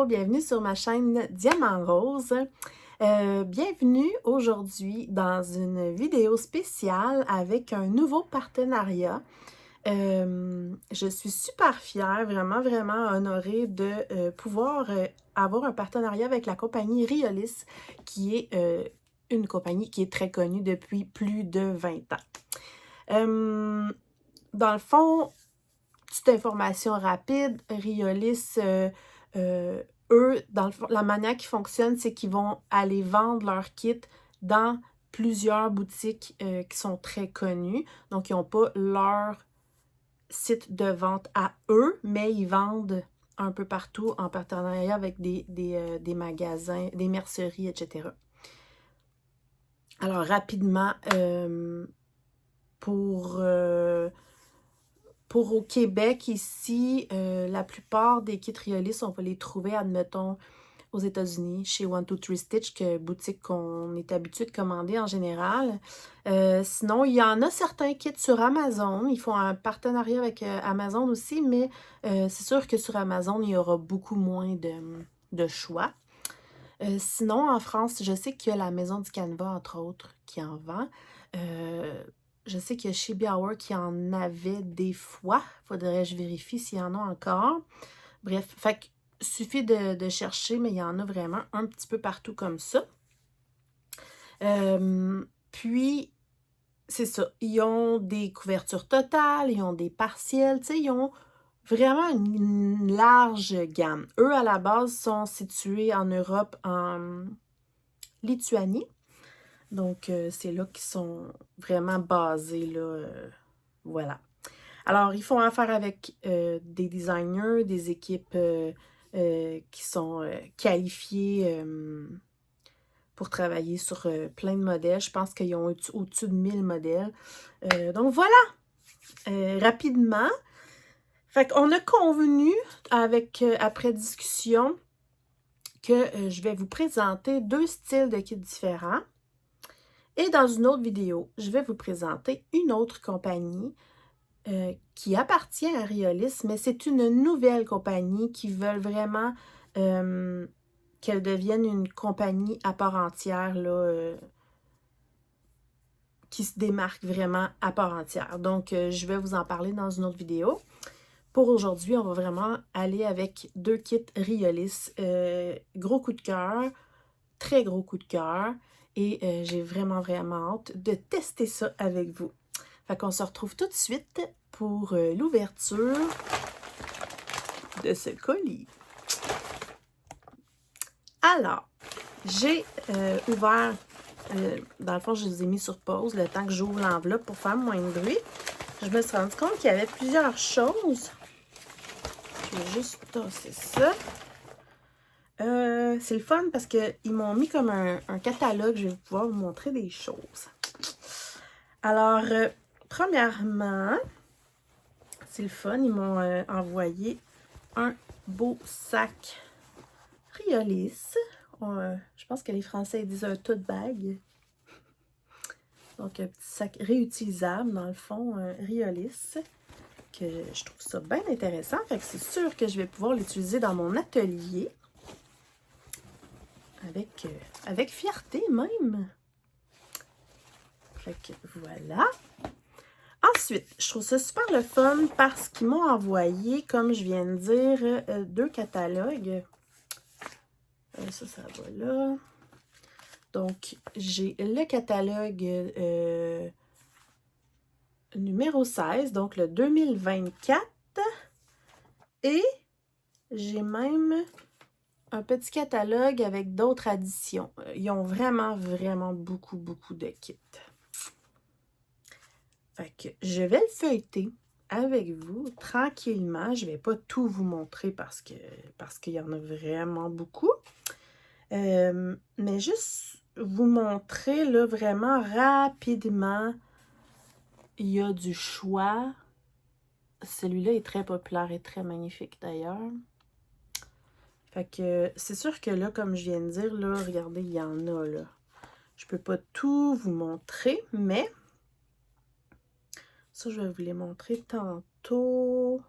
bienvenue sur ma chaîne Diamant Rose. Bienvenue aujourd'hui dans une vidéo spéciale avec un nouveau partenariat. Je suis super fière, vraiment honorée de pouvoir avoir un partenariat avec la compagnie Riolis, qui est une compagnie qui est très connue depuis plus de 20 ans. Dans le fond, petite information rapide, Riolis, eux, dans le fond, la manière qu'ils fonctionnent, c'est qu'ils vont aller vendre leurs kits dans plusieurs boutiques qui sont très connues. Donc, ils n'ont pas leur site de vente à eux, mais ils vendent un peu partout en partenariat avec des magasins, des merceries, etc. Alors, rapidement, pour au Québec, ici, la plupart des kits Riolis, on va les trouver, admettons, aux États-Unis, chez 1-2-3 Stitch, boutique qu'on est habitué de commander en général. Sinon, il y en a certains kits sur Amazon. Ils font un partenariat avec Amazon aussi, mais c'est sûr que sur Amazon, il y aura beaucoup moins de choix. Sinon, en France, je sais qu'il y a la Maison du Canevas, entre autres, qui en vend. Je sais qu'il y a chez Biauer qui en avait des fois. Faudrait que je vérifie s'il y en a encore. Bref, fait que suffit de chercher, mais il y en a vraiment un petit peu partout comme ça. Puis, c'est ça. Ils ont des couvertures totales, ils ont des partiels, tu sais, ils ont vraiment une large gamme. Eux, à la base, sont situés en Europe, en Lituanie. Donc, c'est là qu'ils sont vraiment basés, là. Voilà. Alors, ils font affaire avec des designers, des équipes qui sont qualifiées pour travailler sur plein de modèles. Je pense qu'ils ont au-dessus de 1000 modèles. Donc, voilà. Rapidement. Fait qu'on a convenu, après discussion, que je vais vous présenter deux styles de kits différents. Et dans une autre vidéo, je vais vous présenter une autre compagnie qui appartient à Riolis, mais c'est une nouvelle compagnie qui veulent vraiment qu'elle devienne une compagnie à part entière, là, qui se démarque vraiment à part entière. Donc, je vais vous en parler dans une autre vidéo. Pour aujourd'hui, on va vraiment aller avec deux kits Riolis. Gros coup de cœur, très gros coup de cœur. Et j'ai vraiment hâte de tester ça avec vous. Fait qu'on se retrouve tout de suite pour l'ouverture de ce colis. Alors, j'ai ouvert, dans le fond, je les ai mis sur pause le temps que j'ouvre l'enveloppe pour faire moins de bruit. Je me suis rendu compte qu'il y avait plusieurs choses. Je vais juste tasser ça. C'est le fun parce qu'ils m'ont mis comme un catalogue. Je vais pouvoir vous montrer des choses. Alors, premièrement, c'est le fun. Ils m'ont envoyé un beau sac Riolis. Je pense que les Français disent un tote bag. Donc, un petit sac réutilisable, dans le fond, Riolis. Que je trouve ça bien intéressant. Fait que c'est sûr que je vais pouvoir l'utiliser dans mon atelier. Avec fierté même. Fait que voilà. Ensuite, je trouve ça super le fun parce qu'ils m'ont envoyé, comme je viens de dire, deux catalogues. Ça va là. Donc, j'ai le catalogue numéro 16, donc le 2024. Et j'ai même un petit catalogue avec d'autres additions. Ils ont vraiment beaucoup de kits. Fait que je vais le feuilleter avec vous tranquillement. Je ne vais pas tout vous montrer parce qu'il y en a vraiment beaucoup. Mais juste vous montrer là vraiment rapidement. Il y a du choix. Celui-là est très populaire et très magnifique d'ailleurs. Fait que c'est sûr que là, comme je viens de dire, là, regardez, il y en a là. Je peux pas tout vous montrer, mais ça, je vais vous les montrer tantôt.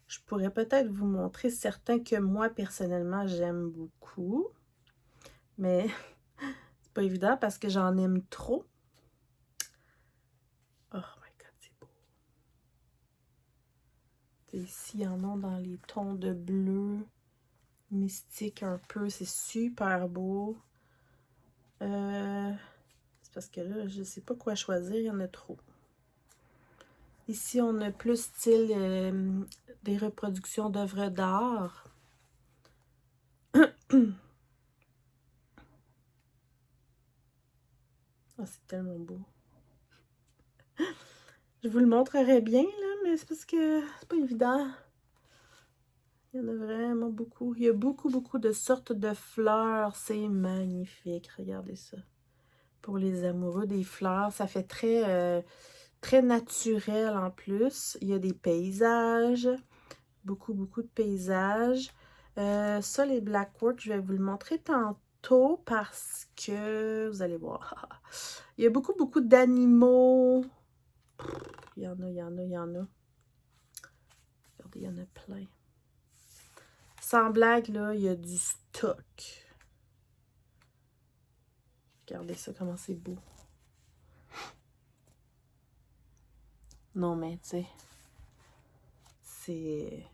Je pourrais peut-être vous montrer certains que moi, personnellement, j'aime beaucoup. Mais c'est pas évident parce que j'en aime trop. Oh my God, c'est beau. Ici, il y en a dans les tons de bleu mystique un peu. C'est super beau. C'est parce que là, je sais pas quoi choisir. Il y en a trop. Ici, on a plus style des reproductions d'œuvres d'art. Oh, c'est tellement beau. Je vous le montrerai bien, là, mais c'est parce que c'est pas évident. Il y en a vraiment beaucoup. Il y a beaucoup, beaucoup de sortes de fleurs. C'est magnifique. Regardez ça. Pour les amoureux des fleurs, ça fait très naturel en plus. Il y a des paysages. Beaucoup, beaucoup de paysages. Ça, les Blackwork, je vais vous le montrer tantôt parce que vous allez voir. Il y a beaucoup, beaucoup d'animaux. Il y en a, il y en a, il y en a. Regardez, il y en a plein. Sans blague, là, il y a du stock. Regardez ça, comment c'est beau. Non, mais tu sais, c'est...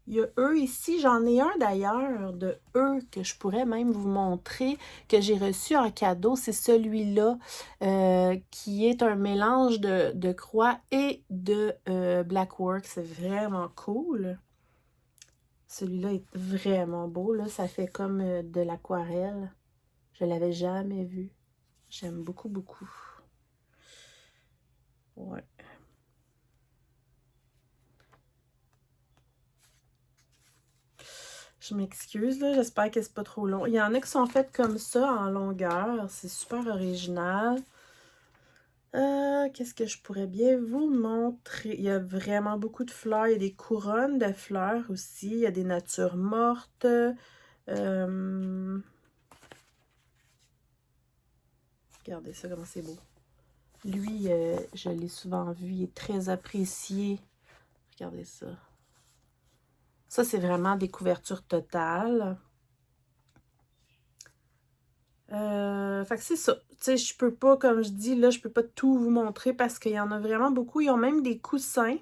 Il y a eux ici, j'en ai un d'ailleurs de eux que je pourrais même vous montrer, que j'ai reçu en cadeau. C'est celui-là qui est un mélange de croix et de Blackwork. C'est vraiment cool. Celui-là est vraiment beau, là. Ça fait comme de l'aquarelle. Je l'avais jamais vu. J'aime beaucoup, beaucoup. Ouais. Je m'excuse, là. J'espère que c'est pas trop long. Il y en a qui sont faites comme ça, en longueur. C'est super original. Qu'est-ce que je pourrais bien vous montrer? Il y a vraiment beaucoup de fleurs. Il y a des couronnes de fleurs aussi. Il y a des natures mortes. Regardez ça, comment c'est beau. Lui, je l'ai souvent vu. Il est très apprécié. Regardez ça. Ça, c'est vraiment des couvertures totales. Fait que c'est ça. Tu sais, je peux pas, comme je dis, là, je peux pas tout vous montrer parce qu'il y en a vraiment beaucoup. Ils ont même des coussins.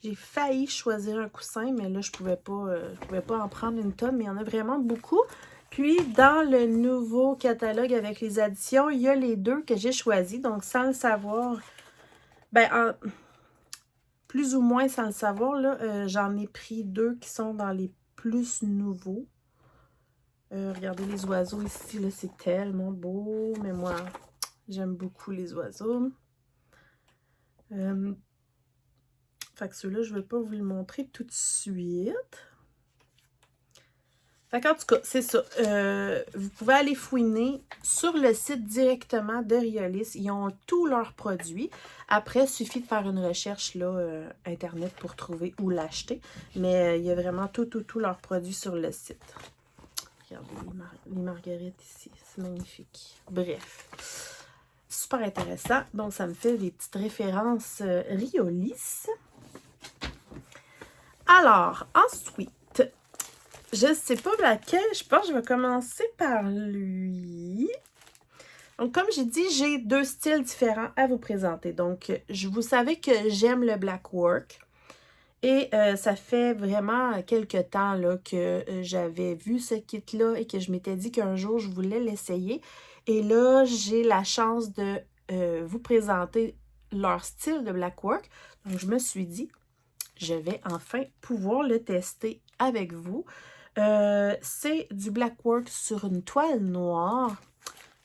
J'ai failli choisir un coussin, mais là, je pouvais pas en prendre une tonne, mais il y en a vraiment beaucoup. Puis, dans le nouveau catalogue avec les additions, il y a les deux que j'ai choisis. Donc, sans le savoir, ben, plus ou moins sans le savoir, là, j'en ai pris deux qui sont dans les plus nouveaux. Regardez les oiseaux ici, là, c'est tellement beau. Mais moi, j'aime beaucoup les oiseaux. Fait que ceux-là, je ne vais pas vous le montrer tout de suite. Fait qu'en tout cas, c'est ça. Vous pouvez aller fouiner sur le site directement de Riolis. Ils ont tous leurs produits. Après, il suffit de faire une recherche là, Internet pour trouver où l'acheter. Mais il y a vraiment tous leurs produits sur le site. Regardez les marguerites ici. C'est magnifique. Bref. Super intéressant. Donc, ça me fait des petites références Riolis. Alors, ensuite, je ne sais pas laquelle. Je pense que je vais commencer par lui. Donc, comme j'ai dit, j'ai deux styles différents à vous présenter. Donc, vous savez que j'aime le Blackwork. Et ça fait vraiment quelques temps là, que j'avais vu ce kit-là et que je m'étais dit qu'un jour, je voulais l'essayer. Et là, j'ai la chance de vous présenter leur style de Blackwork. Donc, je me suis dit, je vais enfin pouvoir le tester avec vous. C'est du Blackwork sur une toile noire.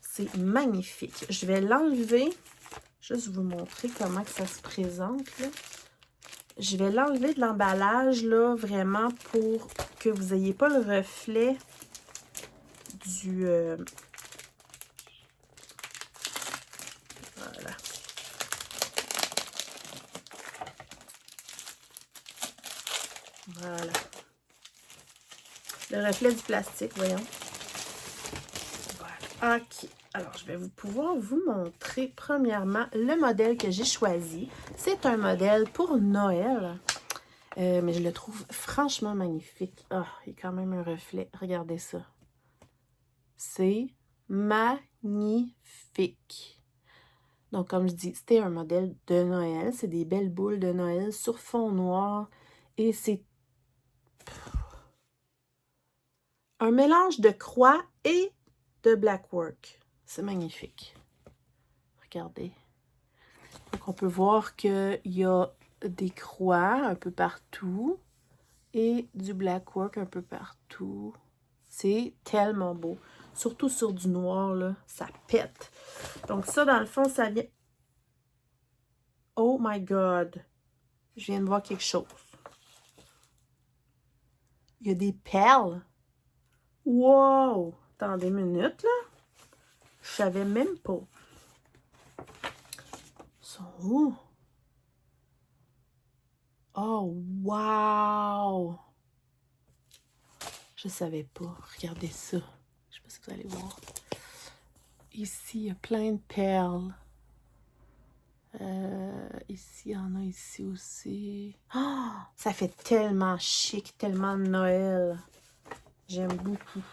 C'est magnifique. Je vais l'enlever. Juste vous montrer comment que ça se présente, là. Je vais l'enlever de l'emballage, là, vraiment pour que vous n'ayez pas le reflet du... Voilà. Voilà. Le reflet du plastique, voyons. Voilà. OK. Alors, je vais pouvoir vous montrer premièrement le modèle que j'ai choisi. C'est un modèle pour Noël, mais je le trouve franchement magnifique. Ah, il y a quand même un reflet. Regardez ça. C'est magnifique. Donc, comme je dis, c'était un modèle de Noël. C'est des belles boules de Noël sur fond noir. Et c'est un mélange de croix et de blackwork. C'est magnifique. Regardez. Donc, on peut voir qu'il y a des croix un peu partout et du blackwork un peu partout. C'est tellement beau. Surtout sur du noir, là, ça pète. Donc, ça, dans le fond, ça vient... Oh my God! Je viens de voir quelque chose. Il y a des perles. Wow! Attendez une minute, là. Je savais même pas. Ils sont où? Oh, wow! Je savais pas. Regardez ça. Je sais pas si vous allez voir. Ici, il y a plein de perles. Ici, il y en a ici aussi. Oh, ça fait tellement chic, tellement Noël. J'aime beaucoup.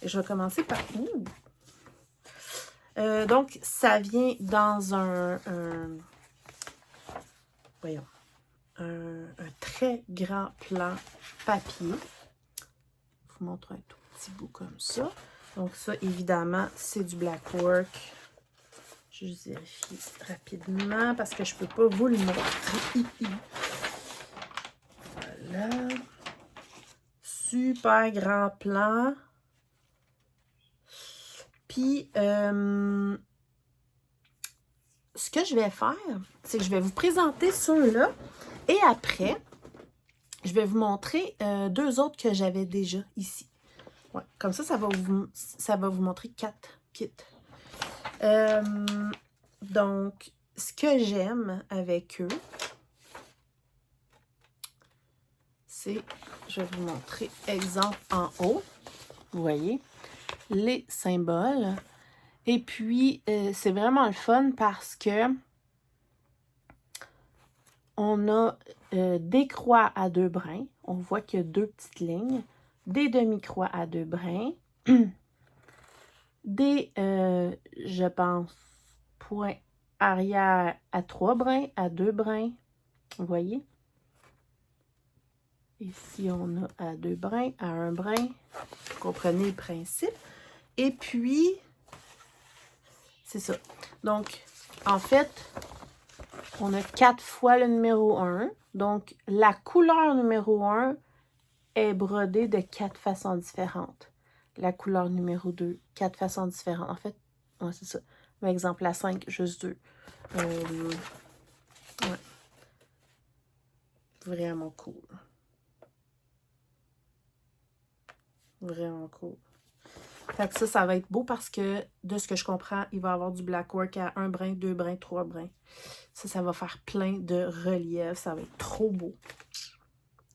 Et je vais commencer par... donc, ça vient dans voyons, un très grand plan papier. Je vous montre un tout petit bout comme ça. Donc ça, évidemment, c'est du blackwork. Je vérifie rapidement parce que je ne peux pas vous le montrer. Voilà. Super grand plan. Puis, ce que je vais faire, c'est que je vais vous présenter ceux-là. Et après, je vais vous montrer deux autres que j'avais déjà ici. Ouais, comme ça va vous montrer 4 kits. Donc, ce que j'aime avec eux, c'est, je vais vous montrer, exemple en haut, vous voyez, les symboles. Et puis, c'est vraiment le fun parce que on a des croix à 2 brins. On voit qu'il y a 2 petites lignes. Des demi-croix à 2 brins. Des, je pense, points arrière à 3 brins, à 2 brins. Vous voyez? Ici, on a à 2 brins, à 1 brin. Vous comprenez le principe. Et puis, c'est ça. Donc, en fait, on a 4 fois le numéro 1. Donc, la couleur numéro 1 est brodée de 4 façons différentes. La couleur numéro 2, 4 façons différentes. En fait, ouais, c'est ça. Par exemple, la 5, juste 2. Ouais. Vraiment cool. Vraiment cool. Fait que ça va être beau parce que, de ce que je comprends, il va y avoir du blackwork à 1 brin, 2 brins, 3 brins. Ça va faire plein de relief. Ça va être trop beau.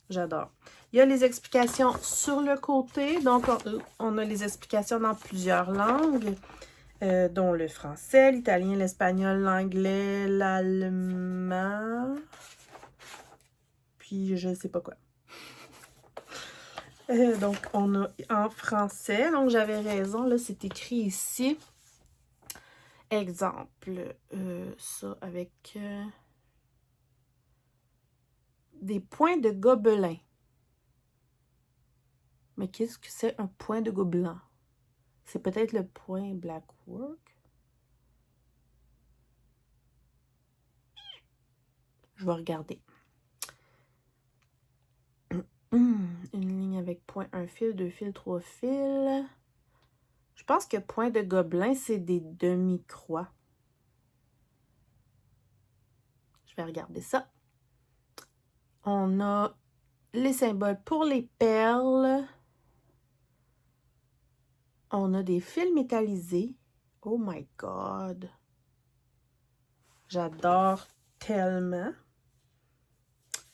J'adore. Il y a les explications sur le côté. Donc, on a les explications dans plusieurs langues, dont le français, l'italien, l'espagnol, l'anglais, l'allemand, puis je ne sais pas quoi. Donc, on a en français. Donc, j'avais raison. Là, c'est écrit ici. Exemple, ça avec des points de gobelin. Mais qu'est-ce que c'est un point de gobelin? C'est peut-être le point blackwork. Je vais regarder. Une ligne avec point, un fil, 2 fils, 3 fils. Je pense que point de gobelin, c'est des demi-croix. Je vais regarder ça. On a les symboles pour les perles. On a des fils métallisés. Oh my God! J'adore tellement.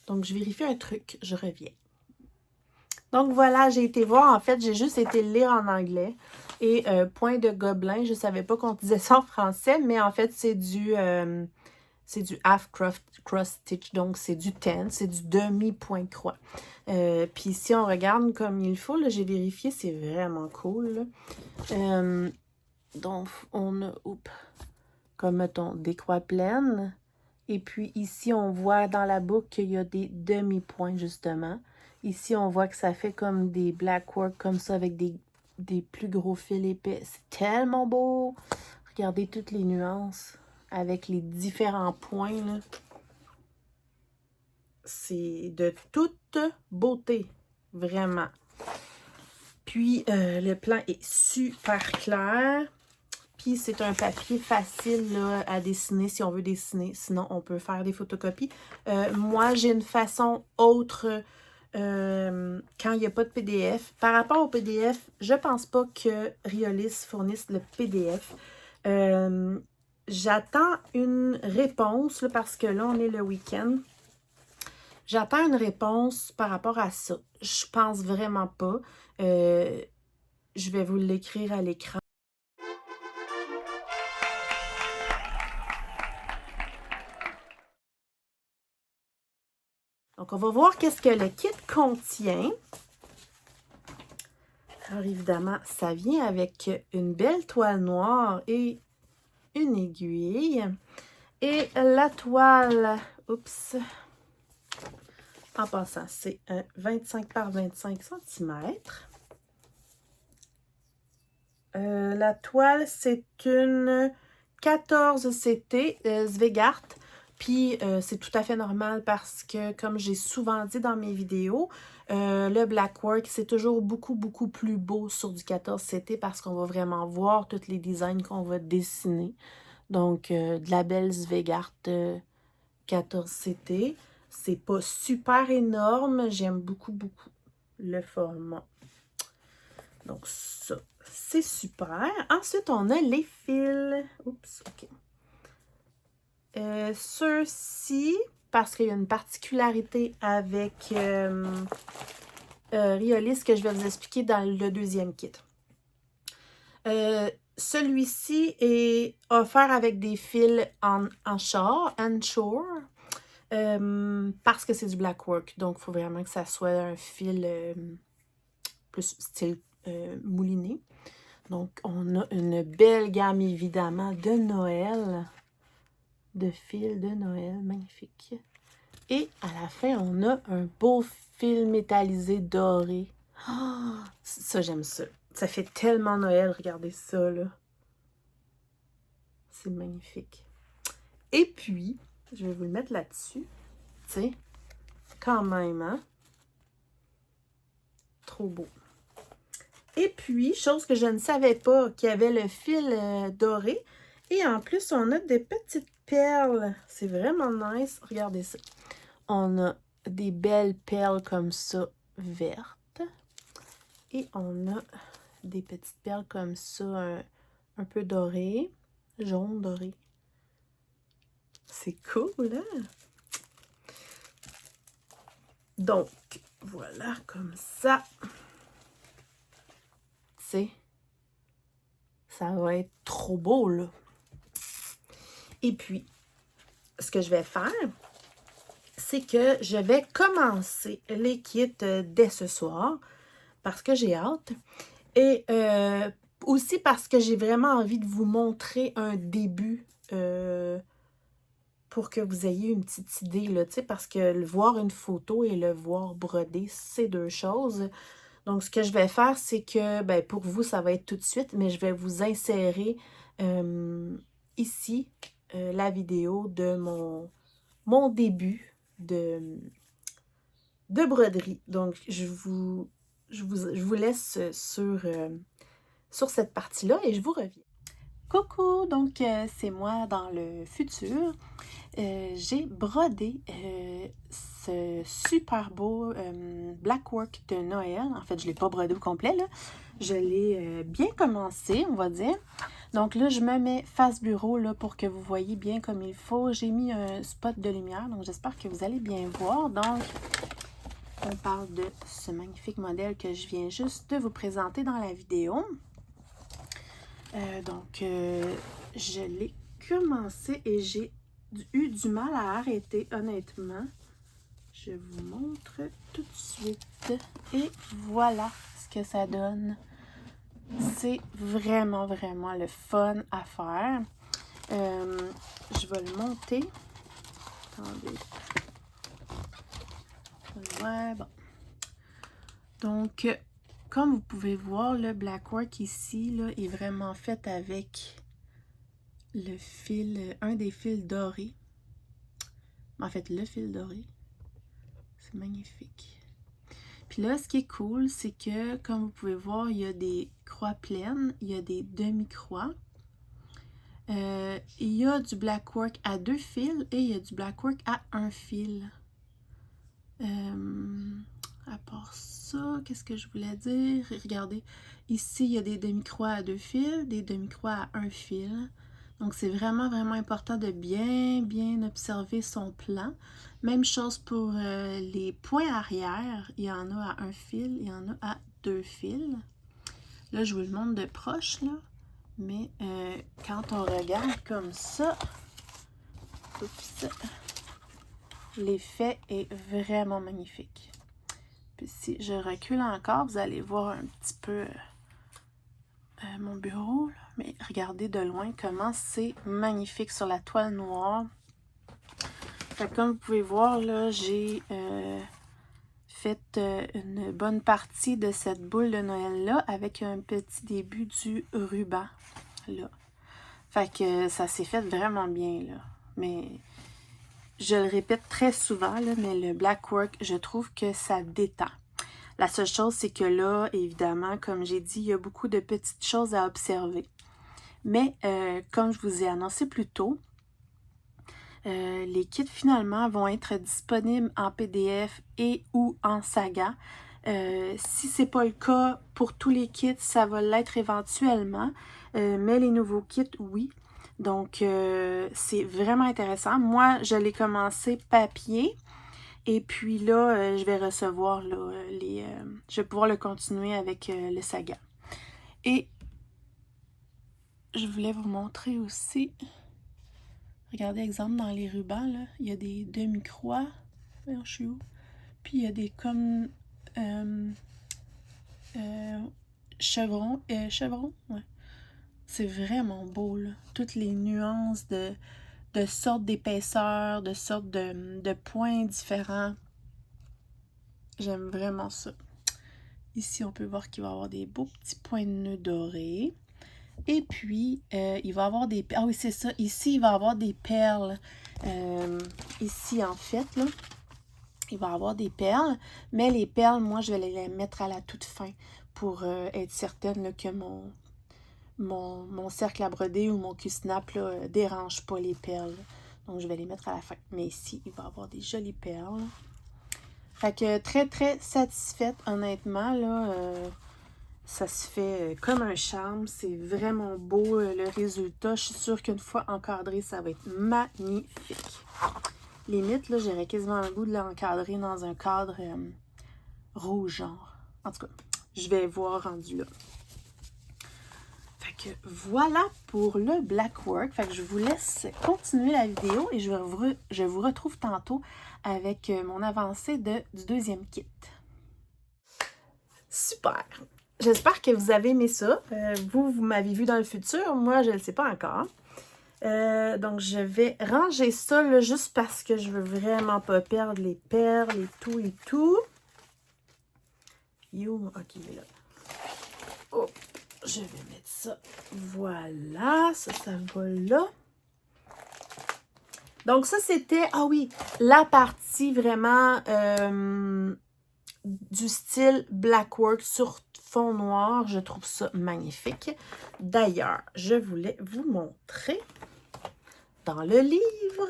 Donc, je vérifie un truc. Je reviens. Donc, voilà, j'ai été voir. En fait, j'ai juste été lire en anglais. Et point de gobelin, je savais pas qu'on disait ça en français, mais en fait, c'est du half cross stitch, donc c'est du 10, c'est du demi-point de croix. Puis si on regarde comme il faut, j'ai vérifié, c'est vraiment cool. Donc, on a, comme mettons, des croix pleines. Et puis ici, on voit dans la boucle qu'il y a des demi-points, justement. Ici, on voit que ça fait comme des black work comme ça avec des plus gros fils épais. C'est tellement beau! Regardez toutes les nuances avec les différents points, là. C'est de toute beauté, vraiment. Puis, le plan est super clair. Puis, c'est un papier facile là, à dessiner si on veut dessiner. Sinon, on peut faire des photocopies. Moi, j'ai une façon autre quand il n'y a pas de PDF. Par rapport au PDF, je pense pas que Riolis fournisse le PDF. J'attends une réponse là, parce que là, on est le week-end. J'attends une réponse par rapport à ça. Je pense vraiment pas. Je vais vous l'écrire à l'écran. Donc, on va voir qu'est-ce que le kit contient. Alors, évidemment, ça vient avec une belle toile noire et une aiguille. Et la toile, oups, en passant, c'est un 25 par 25 cm. La toile, c'est une 14 CT Zweigart. Puis, c'est tout à fait normal parce que, comme j'ai souvent dit dans mes vidéos, le blackwork, c'est toujours beaucoup, beaucoup plus beau sur du 14 CT parce qu'on va vraiment voir tous les designs qu'on va dessiner. Donc, de la belle Zweigart 14 CT. C'est pas super énorme. J'aime beaucoup, beaucoup le format. Donc, ça, c'est super. Ensuite, on a les fils. Oups, OK. Ceux-ci, parce qu'il y a une particularité avec Riolis que je vais vous expliquer dans le deuxième kit. Celui-ci est offert avec des fils en shore, parce que c'est du blackwork. Donc, il faut vraiment que ça soit un fil plus style mouliné. Donc, on a une belle gamme, évidemment, de Noël. De fils de Noël. Magnifique. Et à la fin, on a un beau fil métallisé doré. Oh, ça, j'aime ça. Ça fait tellement Noël. Regardez ça, là. C'est magnifique. Et puis, je vais vous le mettre là-dessus. Tu sais, quand même, hein? Trop beau. Et puis, chose que je ne savais pas, qu'il y avait le fil doré. Et en plus, on a des petites perles. C'est vraiment nice. Regardez ça. On a des belles perles comme ça, vertes. Et on a des petites perles comme ça, un peu dorées. Jaune doré. C'est cool, hein? Donc, voilà, comme ça. Tu sais, ça va être trop beau, là. Et puis, ce que je vais faire, c'est que je vais commencer les kits dès ce soir parce que j'ai hâte. Et aussi parce que j'ai vraiment envie de vous montrer un début pour que vous ayez une petite idée, là, tu sais, parce que le voir une photo et le voir broder, c'est deux choses. Donc, ce que je vais faire, c'est que, ben, pour vous, ça va être tout de suite, mais je vais vous insérer ici la vidéo de mon début de broderie. Donc, je vous laisse sur cette partie-là et je vous reviens. Coucou, donc c'est moi dans le futur. J'ai brodé ce super beau blackwork de Noël. En fait, je ne l'ai pas brodé au complet, là. Je l'ai bien commencé, on va dire. Donc là, je me mets face bureau là, pour que vous voyez bien comme il faut. J'ai mis un spot de lumière, donc j'espère que vous allez bien voir. Donc, on parle de ce magnifique modèle que je viens juste de vous présenter dans la vidéo. Je l'ai commencé et j'ai eu du mal à arrêter, honnêtement. Je vous montre tout de suite. Et voilà ce que ça donne. C'est vraiment, vraiment le fun à faire. Je vais le monter. Attendez. Ouais, bon. Donc, comme vous pouvez voir, le Blackwork ici là, est vraiment fait avec le fil, un des fils dorés. En fait, le fil doré. C'est magnifique. Puis là, ce qui est cool, c'est que, comme vous pouvez voir, il y a des croix pleines, il y a des demi-croix. Il y a du Blackwork à 2 fils et il y a du Blackwork à 1 fil. À part ça, qu'est-ce que je voulais dire? Regardez, ici, il y a des demi-croix à 2 fils, des demi-croix à 1 fil. Donc, c'est vraiment, vraiment important de bien, bien observer son plan. Même chose pour les points arrière. Il y en a à 1 fil, il y en a à 2 fils. Là, je vous le montre de proche, là. Mais quand on regarde comme ça, oups, l'effet est vraiment magnifique. Puis si je recule encore, vous allez voir un petit peu mon bureau. Là. Mais regardez de loin comment c'est magnifique sur la toile noire. Fait que comme vous pouvez voir, là, j'ai fait une bonne partie de cette boule de Noël-là avec un petit début du ruban. Là. Fait que ça s'est fait vraiment bien, là. Mais je le répète très souvent, là, mais le Blackwork, je trouve que ça détend. La seule chose, c'est que là, évidemment, comme j'ai dit, il y a beaucoup de petites choses à observer. Mais, comme je vous ai annoncé plus tôt, les kits, finalement, vont être disponibles en PDF et ou en saga. Si ce n'est pas le cas pour tous les kits, ça va l'être éventuellement. Mais les nouveaux kits, oui. Donc, c'est vraiment intéressant. Moi, je l'ai commencé papier. Et puis là, je vais recevoir là, je vais pouvoir le continuer avec le saga. Et je voulais vous montrer aussi. Regardez, exemple, dans les rubans, là, il y a des demi-croix. Je suis où? Puis il y a des comme chevrons. Chevrons, ouais. C'est vraiment beau, là. Toutes les nuances de sortes d'épaisseur, de sortes de points différents. J'aime vraiment ça. Ici, on peut voir qu'il va y avoir des beaux petits points de nœud dorés. Et puis, il va y avoir des... Ah oui, c'est ça. Ici, il va y avoir des perles. Ici, en fait, là, il va y avoir des perles. Mais les perles, moi, je vais les mettre à la toute fin pour être certaine là, que mon cercle à broder ou mon Q-snap ne dérange pas les perles. Donc, je vais les mettre à la fin. Mais ici, il va y avoir des jolies perles. Fait que très, très satisfaite, honnêtement, là. Ça se fait comme un charme. C'est vraiment beau, le résultat. Je suis sûre qu'une fois encadré, ça va être magnifique. Limite, là, j'aurais quasiment le goût de l'encadrer dans un cadre rouge, genre. En tout cas, je vais voir rendu là. Fait que voilà pour le Blackwork. Fait que je vous laisse continuer la vidéo et je vous retrouve tantôt avec mon avancée du deuxième kit. Super! J'espère que vous avez aimé ça. Vous m'avez vu dans le futur. Moi, je ne le sais pas encore. Donc, je vais ranger ça là, juste parce que je veux vraiment pas perdre les perles et tout. Yo, ok, il est là. Oh, je vais mettre ça. Voilà, ça va là. Donc, ça, c'était, ah oui, la partie vraiment du style Blackwork sur fond noir. Je trouve ça magnifique. D'ailleurs, je voulais vous montrer dans le livre.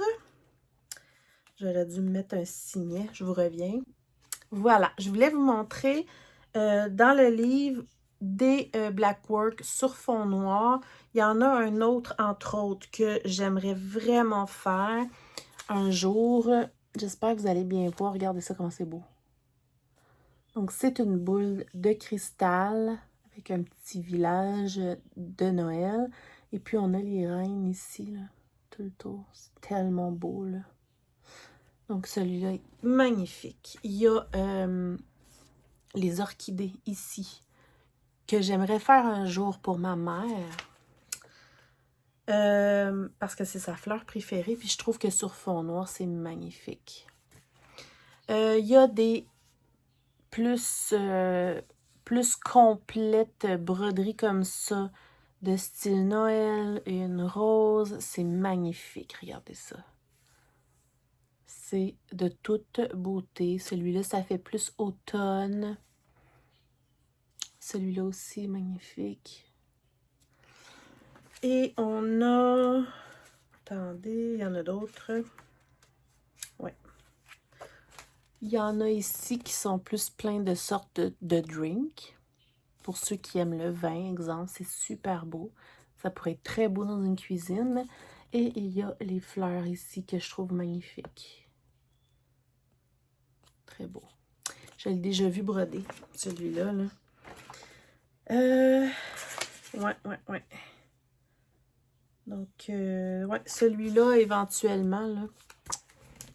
J'aurais dû me mettre un signet. Je vous reviens. Voilà, je voulais vous montrer dans le livre des Blackwork sur fond noir. Il y en a un autre, entre autres, que j'aimerais vraiment faire un jour. J'espère que vous allez bien voir. Regardez ça, comment c'est beau. Donc, c'est une boule de cristal avec un petit village de Noël. Et puis, on a les reines ici, là, tout le tour. C'est tellement beau, là. Donc, celui-là est magnifique. Il y a les orchidées ici, que j'aimerais faire un jour pour ma mère. Parce que c'est sa fleur préférée. Puis, je trouve que sur fond noir, c'est magnifique. Il y a des plus complètes broderies comme ça, de style Noël et une rose. C'est magnifique, regardez ça. C'est de toute beauté. Celui-là, ça fait plus automne. Celui-là aussi, magnifique. Et on a... Attendez, il y en a d'autres. Ouais. Il y en a ici qui sont plus pleins de sortes de drinks. Pour ceux qui aiment le vin, exemple, c'est super beau. Ça pourrait être très beau dans une cuisine. Et il y a les fleurs ici que je trouve magnifiques. Très beau. Je l'ai déjà vu broder, celui-là, là. Ouais. Donc, ouais, celui-là, éventuellement, là,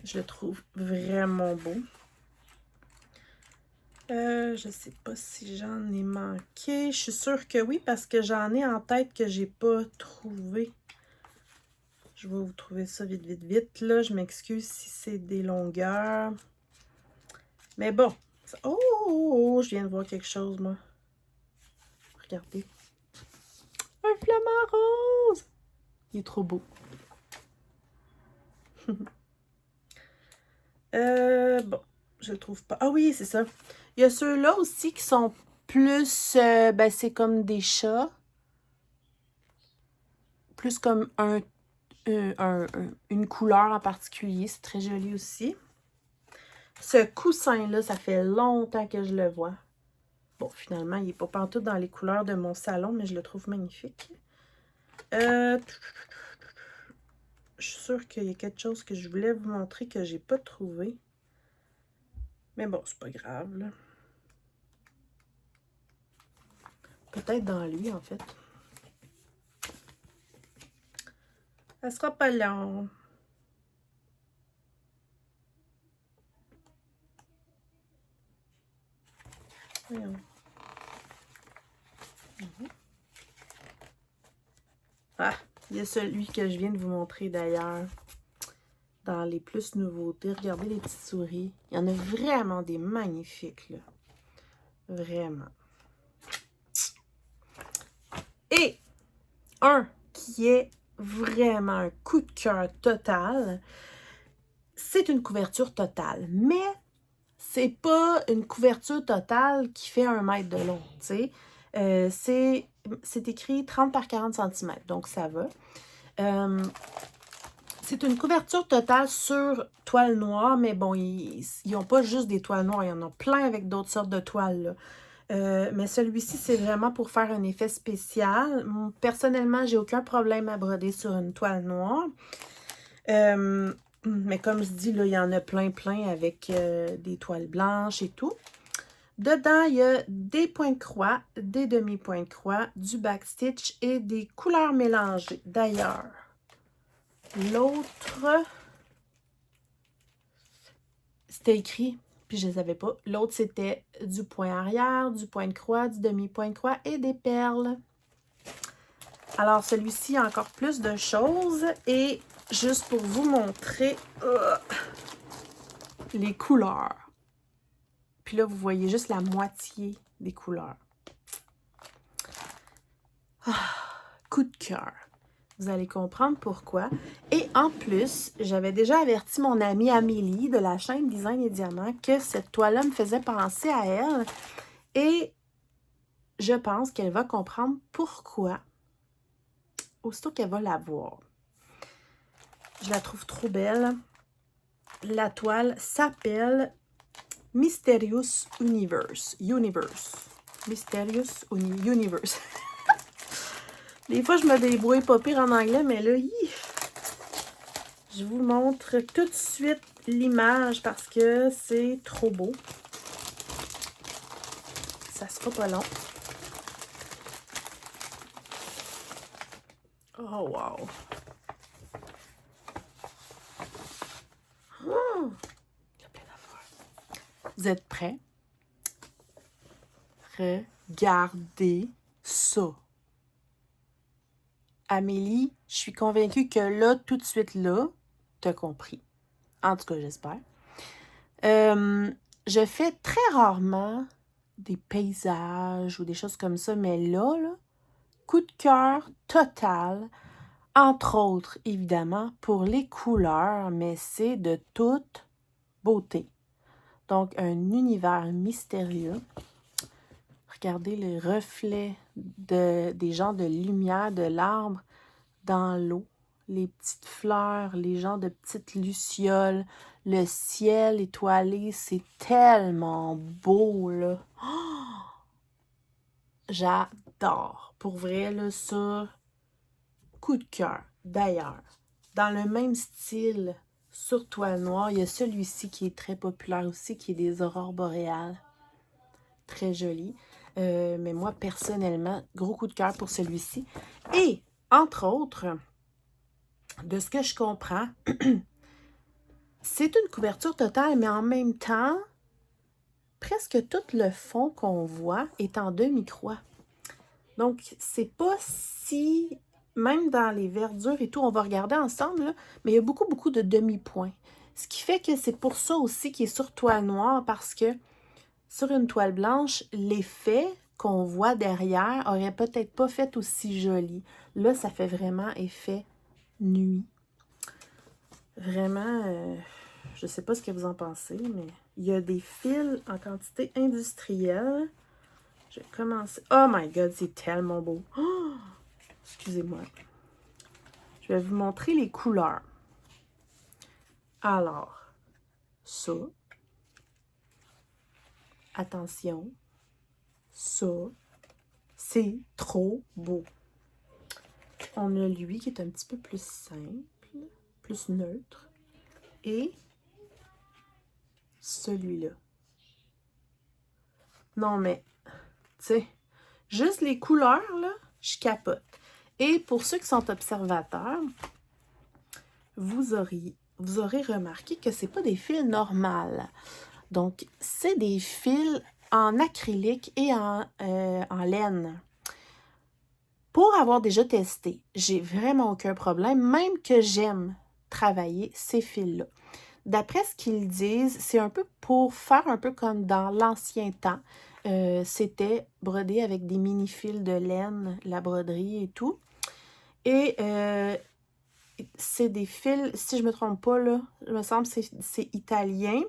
je le trouve vraiment beau. Je sais pas si j'en ai manqué. Je suis sûre que oui, parce que j'en ai en tête que j'ai pas trouvé. Je vais vous trouver ça vite, là. Je m'excuse si c'est des longueurs. Mais bon. Oh, je viens de voir quelque chose, moi. Regardez. Un flamant rose! Il est trop beau. Bon, je le trouve pas. Ah oui, c'est ça. Il y a ceux-là aussi qui sont plus... ben, c'est comme des chats. Plus comme une couleur en particulier. C'est très joli aussi. Ce coussin-là, ça fait longtemps que je le vois. Bon, finalement, il n'est pas pantoute dans les couleurs de mon salon, mais je le trouve magnifique. Je suis sûre qu'il y a quelque chose que je voulais vous montrer que j'ai pas trouvé. Mais bon, c'est pas grave, là. Peut-être dans lui, en fait. Ça sera pas long. Voyons. Ah, il y a celui que je viens de vous montrer d'ailleurs. Dans les plus nouveautés. Regardez les petites souris. Il y en a vraiment des magnifiques, là. Vraiment. Et un qui est vraiment un coup de cœur total, c'est une couverture totale. Mais c'est pas une couverture totale qui fait 1 mètre de long, tu sais. C'est écrit 30 par 40 cm, donc ça va. C'est une couverture totale sur toile noire, mais bon, ils n'ont pas juste des toiles noires, il y en a plein avec d'autres sortes de toiles, là. Mais celui-ci, c'est vraiment pour faire un effet spécial. Personnellement, j'ai aucun problème à broder sur une toile noire. Mais comme je dis, là, il y en a plein avec des toiles blanches et tout. Dedans, il y a des points de croix, des demi-points de croix, du backstitch et des couleurs mélangées. D'ailleurs, l'autre, c'était écrit, puis je ne les avais pas. L'autre, c'était du point arrière, du point de croix, du demi-point de croix et des perles. Alors, celui-ci, il y a encore plus de choses. Et juste pour vous montrer les couleurs. Puis là, vous voyez juste la moitié des couleurs. Coup de cœur. Vous allez comprendre pourquoi. Et en plus, j'avais déjà averti mon amie Amélie de la chaîne Design et Diamants que cette toile-là me faisait penser à elle. Et je pense qu'elle va comprendre pourquoi aussitôt qu'elle va la voir. Je la trouve trop belle. La toile s'appelle Mysterious Universe. Mysterious Universe. Des fois, je me débrouille pas pire en anglais, mais là, je vous montre tout de suite l'image parce que c'est trop beau. Ça sera pas long. Oh, wow! Oh, il y a plein d'affaires. Vous êtes prêts? Regardez ça. Amélie, je suis convaincue que là, tout de suite là, t'as compris. En tout cas, j'espère. Je fais très rarement des paysages ou des choses comme ça, mais là, coup de cœur total, entre autres, évidemment, pour les couleurs, mais c'est de toute beauté. Donc, un univers mystérieux. Regardez les reflets des genres de lumière de l'arbre dans l'eau. Les petites fleurs, les genres de petites lucioles, le ciel étoilé, c'est tellement beau, là. Oh! J'adore. Pour vrai, là, ça, coup de cœur. D'ailleurs, dans le même style, sur toile noire, il y a celui-ci qui est très populaire aussi, qui est des aurores boréales. Très joli. Mais moi, personnellement, gros coup de cœur pour celui-ci. Et, entre autres, de ce que je comprends, c'est une couverture totale, mais en même temps, presque tout le fond qu'on voit est en demi-croix. Donc, c'est pas si... Même dans les verdures et tout, on va regarder ensemble, là, mais il y a beaucoup, beaucoup de demi-points. Ce qui fait que c'est pour ça aussi qu'il est sur toile noire, parce que sur une toile blanche, l'effet qu'on voit derrière aurait peut-être pas fait aussi joli. Là, ça fait vraiment effet nuit. Vraiment, je sais pas ce que vous en pensez, mais il y a des fils en quantité industrielle. Je vais commencer. Oh my god, c'est tellement beau. Oh, excusez-moi. Je vais vous montrer les couleurs. Alors, ça. Attention. Ça. C'est trop beau. On a lui qui est un petit peu plus simple, plus neutre. Et celui-là. Non, mais, tu sais, juste les couleurs, là, je capote. Et pour ceux qui sont observateurs, vous aurez remarqué que c'est pas des fils normales. Donc, c'est des fils en acrylique et en laine. Pour avoir déjà testé, j'ai vraiment aucun problème, même que j'aime travailler ces fils-là. D'après ce qu'ils disent, c'est un peu pour faire un peu comme dans l'ancien temps. C'était brodé avec des mini-fils de laine, la broderie et tout. Et c'est des fils, si je ne me trompe pas, là, il me semble que c'est italien.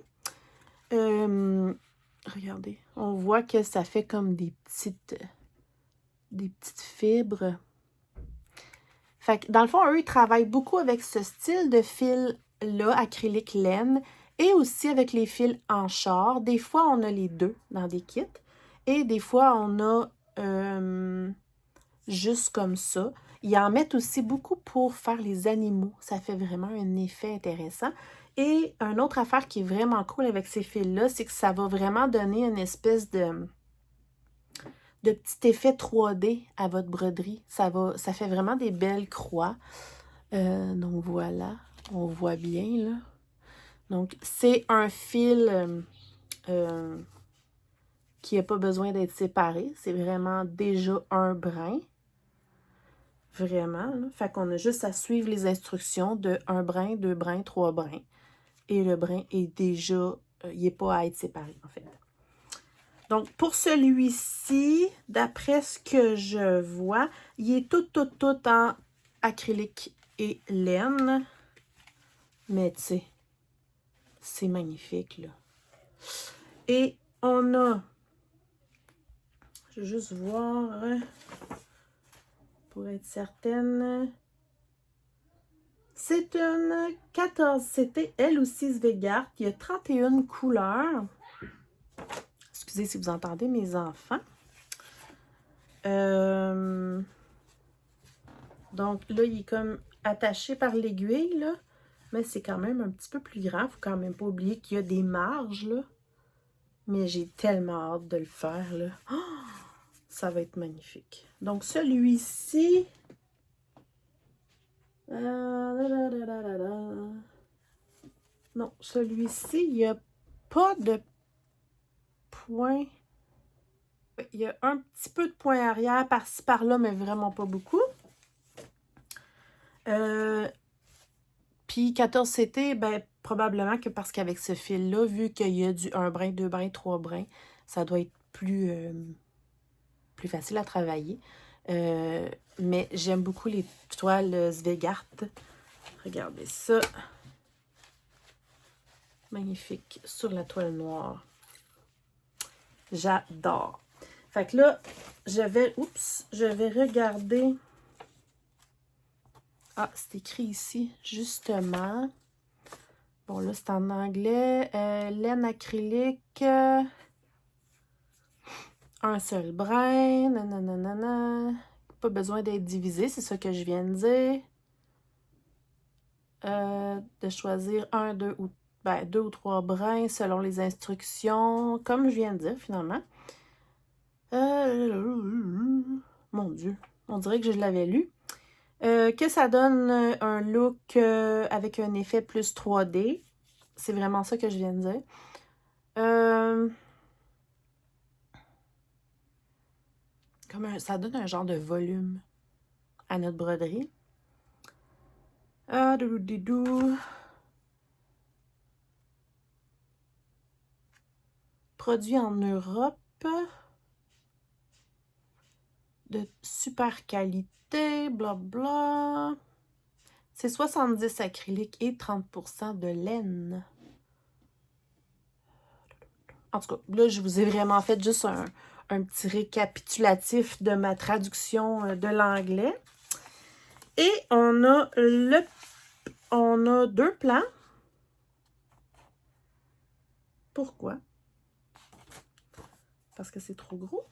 Regardez, on voit que ça fait comme des petites fibres. Fait que dans le fond, eux, ils travaillent beaucoup avec ce style de fil-là, acrylique laine, et aussi avec les fils en char. Des fois, on a les deux dans des kits, et des fois, on a juste comme ça. Ils en mettent aussi beaucoup pour faire les animaux. Ça fait vraiment un effet intéressant. Et une autre affaire qui est vraiment cool avec ces fils-là, c'est que ça va vraiment donner une espèce de petit effet 3D à votre broderie. Ça fait vraiment des belles croix. Donc voilà, on voit bien là. Donc c'est un fil qui n'a pas besoin d'être séparé. C'est vraiment déjà un brin. Vraiment. Là. Fait qu'on a juste à suivre les instructions de 1 brin, 2 brins, 3 brins. Et le brin est déjà, il n'est pas à être séparé en fait. Donc, pour celui-ci, d'après ce que je vois, il est tout en acrylique et laine. Mais tu sais, c'est magnifique, là. Et on a, je vais juste voir, pour être certaine, c'est une 14, c'était elle aussi Svegart. Il y a 31 couleurs. Excusez si vous entendez mes enfants. Donc là, il est comme attaché par l'aiguille, là. Mais c'est quand même un petit peu plus grand. Il ne faut quand même pas oublier qu'il y a des marges, là. Mais j'ai tellement hâte de le faire, là. Oh, ça va être magnifique. Donc celui-ci, Non, celui-ci, il n'y a pas de point. Il y a un petit peu de point arrière par-ci par-là, mais vraiment pas beaucoup. Puis 14CT, ben probablement que parce qu'avec ce fil-là, vu qu'il y a du 1 brin, 2 brins, 3 brins, ça doit être plus facile à travailler. Mais j'aime beaucoup les toiles Svegart. Regardez ça. Magnifique sur la toile noire. J'adore. Fait que là, je vais regarder. Ah, c'est écrit ici, justement. Bon, là, c'est en anglais. Laine acrylique. Un seul brin. Nanana. Pas besoin d'être divisé, c'est ça que je viens de dire. De choisir un, deux ou 3 brins selon les instructions, comme je viens de dire, finalement. Mon Dieu, on dirait que je l'avais lu. Que ça donne un look avec un effet plus 3D. C'est vraiment ça que je viens de dire. Ça donne un genre de volume à notre broderie. Produit en Europe. De super qualité, blabla. C'est 70 acrylique et 30% de laine. En tout cas, là, je vous ai vraiment fait juste un petit récapitulatif de ma traduction de l'anglais. Et on a 2 plans. Pourquoi? Parce que c'est trop gros.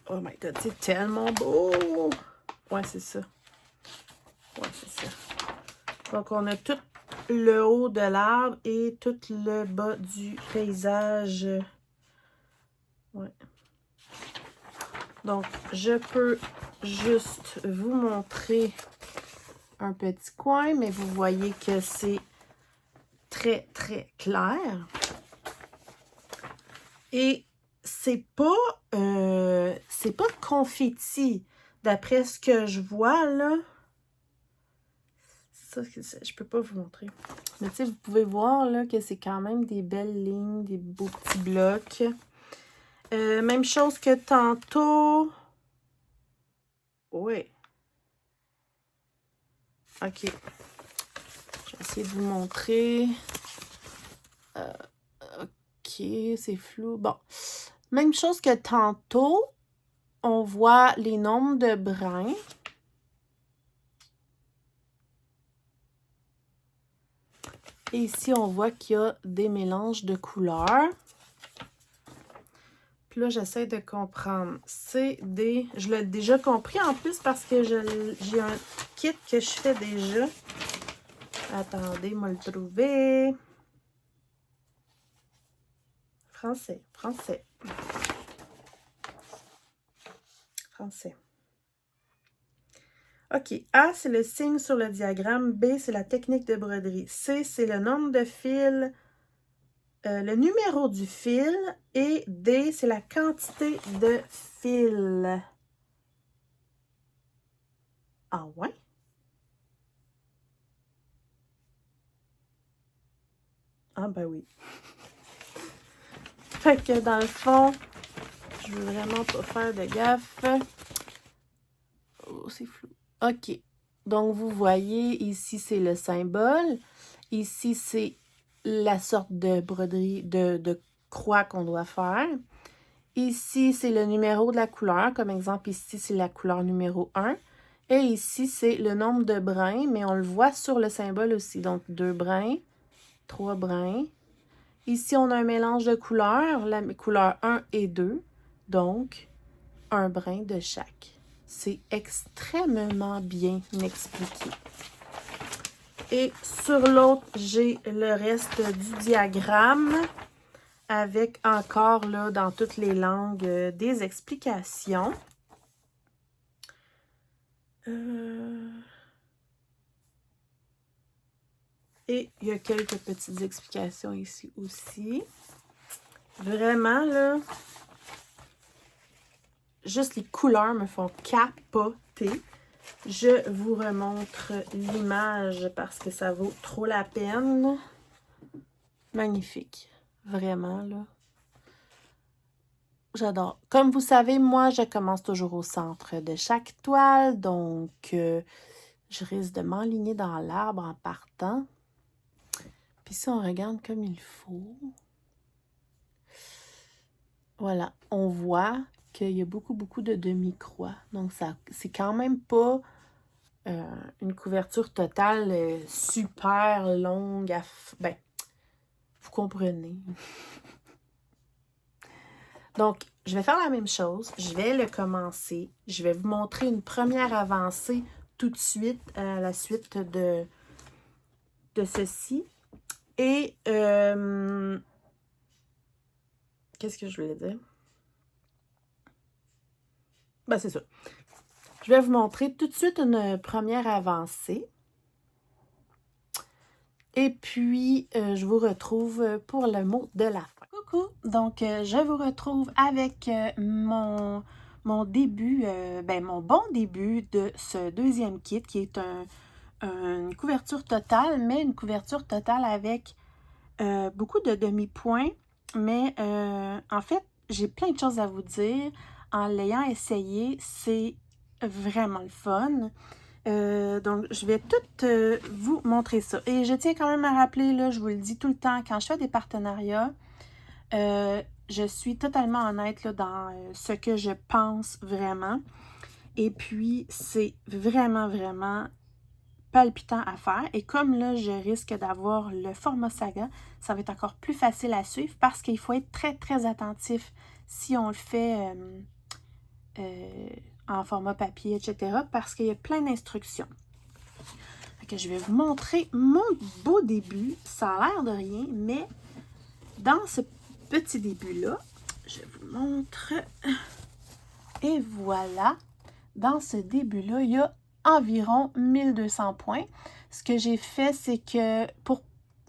Oh my god, c'est tellement beau! Ouais, c'est ça. Ouais, c'est ça. Donc, on a tout le haut de l'arbre et tout le bas du paysage. Ouais. Donc, je peux juste vous montrer un petit coin, mais vous voyez que c'est très, très clair. Et c'est pas confetti, d'après ce que je vois, là. Ça, je peux pas vous montrer. Mais tu sais, vous pouvez voir, là, que c'est quand même des belles lignes, des beaux petits blocs. Même chose que tantôt. Oui. OK. Je vais essayer de vous montrer. OK, c'est flou. Bon. Même chose que tantôt. On voit les nombres de brins. Et ici, on voit qu'il y a des mélanges de couleurs. Puis là, j'essaie de comprendre. C'est des... Je l'ai déjà compris en plus parce que j'ai un kit que je fais déjà. Attendez, moi le trouver. Français, français. Français. OK. A, c'est le signe sur le diagramme. B, c'est la technique de broderie. C, c'est le nombre de fils, le numéro du fil. Et D, c'est la quantité de fils. Ah ouais? Ah ben oui. Fait que dans le fond, je veux vraiment pas faire de gaffe. Oh, c'est flou. OK. Donc, vous voyez, ici, c'est le symbole. Ici, c'est la sorte de broderie, de croix qu'on doit faire. Ici, c'est le numéro de la couleur. Comme exemple, ici, c'est la couleur numéro 1. Et ici, c'est le nombre de brins, mais on le voit sur le symbole aussi. Donc, 2 brins, 3 brins. Ici, on a un mélange de couleurs, la couleur 1 et 2. Donc, un brin de chaque. C'est extrêmement bien expliqué. Et sur l'autre, j'ai le reste du diagramme avec encore, là, dans toutes les langues, des explications. Et il y a quelques petites explications ici aussi. Vraiment, là, juste les couleurs me font capoter. Je vous remontre l'image parce que ça vaut trop la peine. Magnifique. Vraiment, là. J'adore. Comme vous savez, moi, je commence toujours au centre de chaque toile. Donc, je risque de m'enligner dans l'arbre en partant. Puis si on regarde comme il faut, voilà, on voit qu'il y a beaucoup de demi-croix. Donc, ça, c'est quand même pas une couverture totale super longue. Ben, vous comprenez. Donc, je vais faire la même chose. Je vais le commencer. Je vais vous montrer une première avancée tout de suite à la suite de ceci. Et, qu'est-ce que je voulais dire? Ben, c'est ça. Je vais vous montrer tout de suite une première avancée. Et puis, je vous retrouve pour le mot de la fin. Coucou! Donc, je vous retrouve avec mon début, mon bon début de ce deuxième kit qui est une couverture totale, mais une couverture totale avec beaucoup de demi-points. Mais en fait, j'ai plein de choses à vous dire. En l'ayant essayé, c'est vraiment le fun. Donc, je vais tout vous montrer ça. Et je tiens quand même à rappeler, là, je vous le dis tout le temps, quand je fais des partenariats, je suis totalement honnête là, dans ce que je pense vraiment. Et puis, c'est vraiment palpitant à faire. Et comme là, je risque d'avoir le format saga, ça va être encore plus facile à suivre parce qu'il faut être très attentif si on le fait en format papier, etc. parce qu'il y a plein d'instructions. Que je vais vous montrer mon beau début. Ça a l'air de rien, mais dans ce petit début-là, je vous montre. Et voilà, dans ce début-là, il y a environ 1200 points. Ce que j'ai fait, c'est que,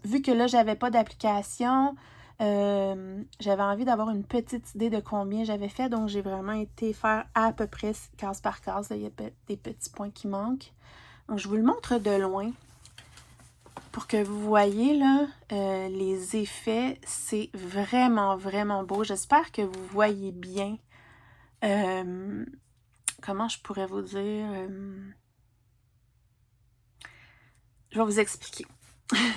vu que là, j'avais pas d'application, j'avais envie d'avoir une petite idée de combien j'avais fait, donc j'ai vraiment été faire à peu près case par case. Là, il y a des petits points qui manquent. Donc, je vous le montre de loin pour que vous voyez là, les effets. C'est vraiment beau. J'espère que vous voyez bien. Comment je pourrais vous dire? Je vais vous expliquer.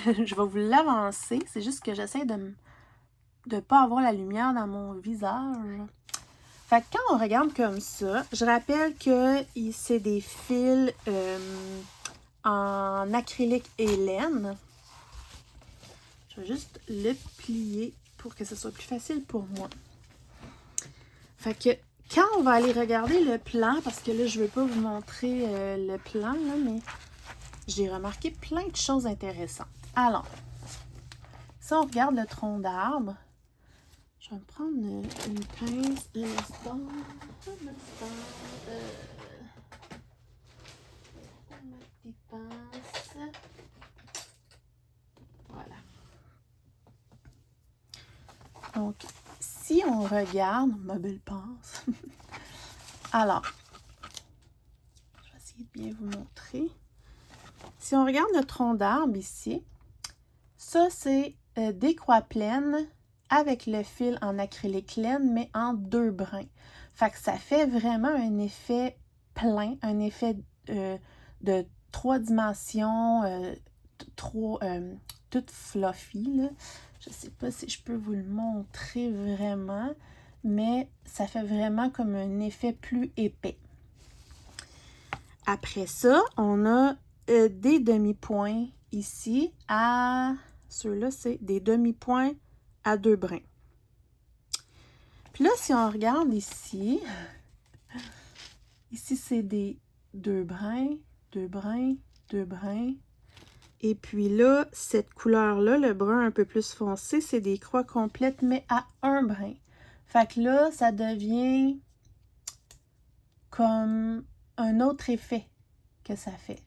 Je vais vous l'avancer. C'est juste que j'essaie de ne pas avoir la lumière dans mon visage. Fait que quand on regarde comme ça, je rappelle que c'est des fils en acrylique et laine. Je vais juste le plier pour que ce soit plus facile pour moi. Fait que quand on va aller regarder le plan, parce que là, je ne veux pas vous montrer le plan, là, mais j'ai remarqué plein de choses intéressantes. Alors, si on regarde le tronc d'arbre, je vais me prendre une pince, un instant. Des pinces. Voilà. Donc, si on regarde, ma belle pince. Alors, je vais essayer de bien vous montrer. Si on regarde le tronc d'arbre ici, ça c'est des croix pleines avec le fil en acrylique laine, mais en 2 brins. Fait que ça fait vraiment un effet plein, un effet de 3 dimensions, toute fluffy, là. Je ne sais pas si je peux vous le montrer vraiment, mais ça fait vraiment comme un effet plus épais. Après ça, on a des demi-points ici à... Ceux-là, c'est des demi-points à 2 brins. Puis là, si on regarde ici, c'est des 2 brins, 2 brins, 2 brins. Et puis là, cette couleur-là, le brun un peu plus foncé, c'est des croix complètes, mais à 1 brin. Fait que là, ça devient comme un autre effet que ça fait.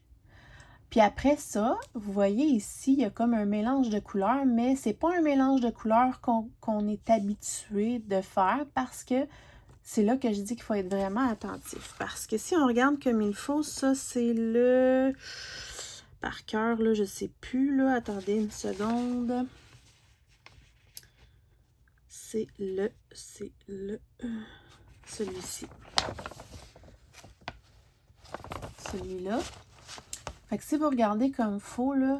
Puis après ça, vous voyez ici, il y a comme un mélange de couleurs, mais c'est pas un mélange de couleurs qu'on est habitué de faire parce que c'est là que je dis qu'il faut être vraiment attentif. Parce que si on regarde comme il faut, ça c'est le... Par cœur, là, je sais plus, là. Attendez une seconde. C'est celui-ci. Celui-là. Fait que si vous regardez comme faux, là,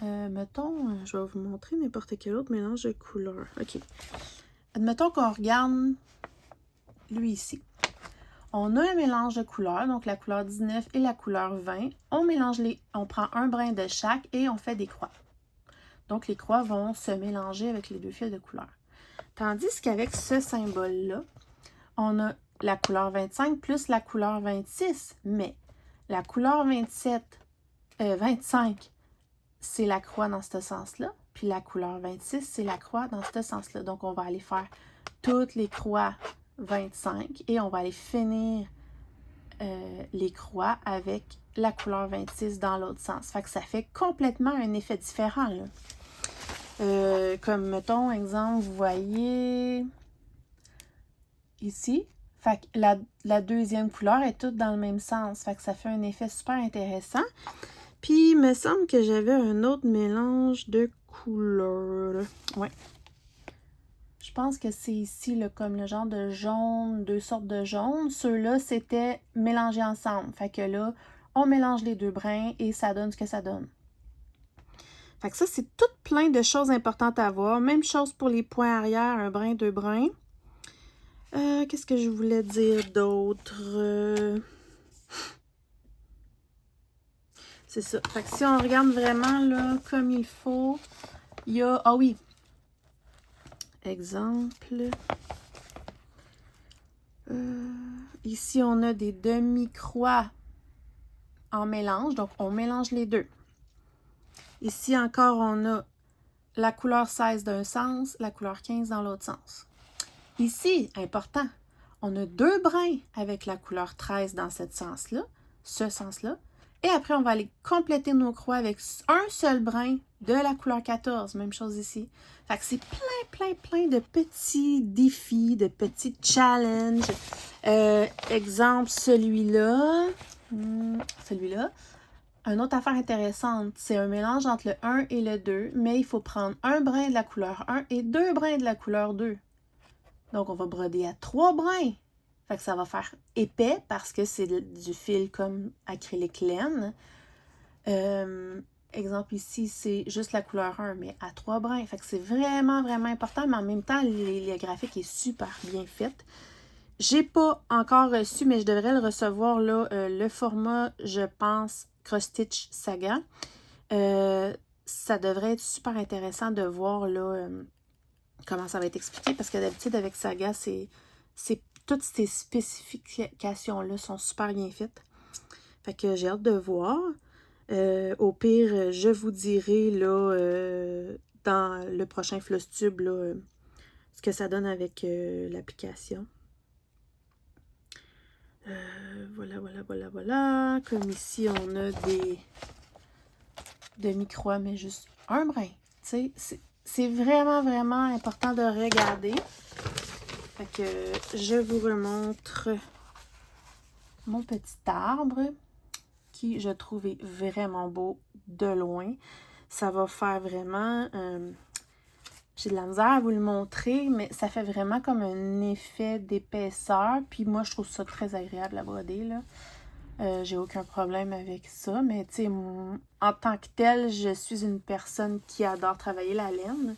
mettons, je vais vous montrer n'importe quel autre mélange de couleurs. OK. Admettons qu'on regarde lui ici. On a un mélange de couleurs, donc la couleur 19 et la couleur 20. On prend un brin de chaque et on fait des croix. Donc les croix vont se mélanger avec les deux fils de couleurs. Tandis qu'avec ce symbole-là, on a la couleur 25 plus la couleur 26. Mais la couleur 25, c'est la croix dans ce sens-là. Puis la couleur 26, c'est la croix dans ce sens-là. Donc, on va aller faire toutes les croix 25 et on va aller finir les croix avec la couleur 26 dans l'autre sens. Fait que ça fait complètement un effet différent, là. Comme, mettons, exemple, vous voyez ici. Fait que la deuxième couleur est toute dans le même sens. Fait que ça fait un effet super intéressant. Puis, il me semble que j'avais un autre mélange de couleurs. Ouais. Je pense que c'est ici, là, comme le genre de jaune, deux sortes de jaune. Ceux-là, c'était mélangés ensemble. Fait que là, on mélange les deux brins et ça donne ce que ça donne. Fait que ça, c'est tout plein de choses importantes à voir. Même chose pour les points arrière, un brin, deux brins. Qu'est-ce que je voulais dire d'autre? C'est ça. Fait que si on regarde vraiment là comme il faut, il y a... Ah oui! Exemple. Ici, on a des demi-croix en mélange. Donc, on mélange les deux. Ici encore, on a la couleur 16 d'un sens, la couleur 15 dans l'autre sens. Ici, important, on a deux brins avec la couleur 13 dans ce sens-là. Et après, on va aller compléter nos croix avec un seul brin de la couleur 14. Même chose ici. Fait que c'est plein de petits défis, de petits challenges. Exemple, celui-là. Celui-là. Une autre affaire intéressante, c'est un mélange entre le 1 et le 2, mais il faut prendre un brin de la couleur 1 et deux brins de la couleur 2. Donc, on va broder à 3 brins. Fait que ça va faire épais parce que c'est du fil comme acrylique laine. Exemple ici, c'est juste la couleur 1, mais à 3 brins. Fait que c'est vraiment important, mais en même temps, les graphiques est super bien fait. J'ai pas encore reçu, mais je devrais le recevoir, là, le format, je pense, Cross Stitch Saga. Ça devrait être super intéressant de voir, là, comment ça va être expliqué, parce que d'habitude, avec Saga, toutes ces spécifications-là sont super bien faites. Fait que j'ai hâte de voir. Au pire, je vous dirai, là, dans le prochain Flosstube, là, ce que ça donne avec l'application. Voilà. Comme ici, on a des demi-croix, mais juste un brin. Tu sais, c'est vraiment important de regarder. Fait que je vous remontre mon petit arbre qui, je trouve, est vraiment beau de loin. Ça va faire vraiment... j'ai de la misère à vous le montrer, mais ça fait vraiment comme un effet d'épaisseur. Puis moi, je trouve ça très agréable à broder, là. J'ai aucun problème avec ça, mais tu sais, en tant que telle, je suis une personne qui adore travailler la laine.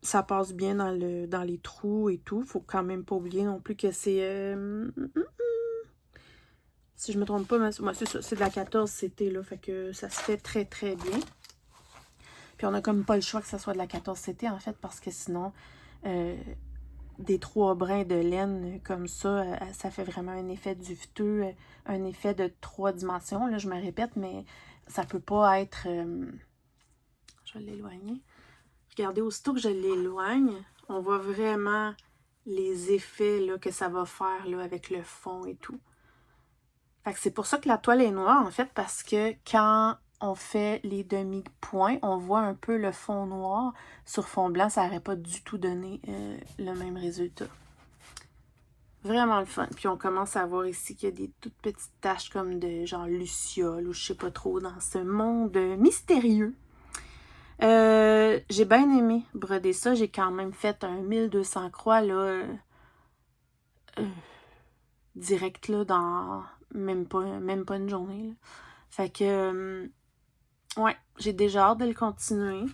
Ça passe bien dans les trous et tout. Faut quand même pas oublier non plus que c'est... si je me trompe pas, moi c'est ça, c'est de la 14 CT, là, fait que ça se fait très bien. Puis on a comme pas le choix que ça soit de la 14 CT, en fait, parce que sinon... des 3 brins de laine comme ça, ça fait vraiment un effet duveteux, un effet de 3 dimensions. Là, je me répète, mais ça peut pas être... je vais l'éloigner. Regardez, aussitôt que je l'éloigne, on voit vraiment les effets là, que ça va faire là, avec le fond et tout. Fait que c'est pour ça que la toile est noire, en fait, parce que quand on fait les demi-points, on voit un peu le fond noir sur fond blanc. Ça n'aurait pas du tout donné le même résultat. Vraiment le fun. Puis on commence à voir ici qu'il y a des toutes petites taches comme de genre luciole ou je sais pas trop dans ce monde mystérieux. J'ai bien aimé broder ça. J'ai quand même fait un 1200 croix là, direct là dans même pas une journée. Là. Fait que ouais, j'ai déjà hâte de le continuer.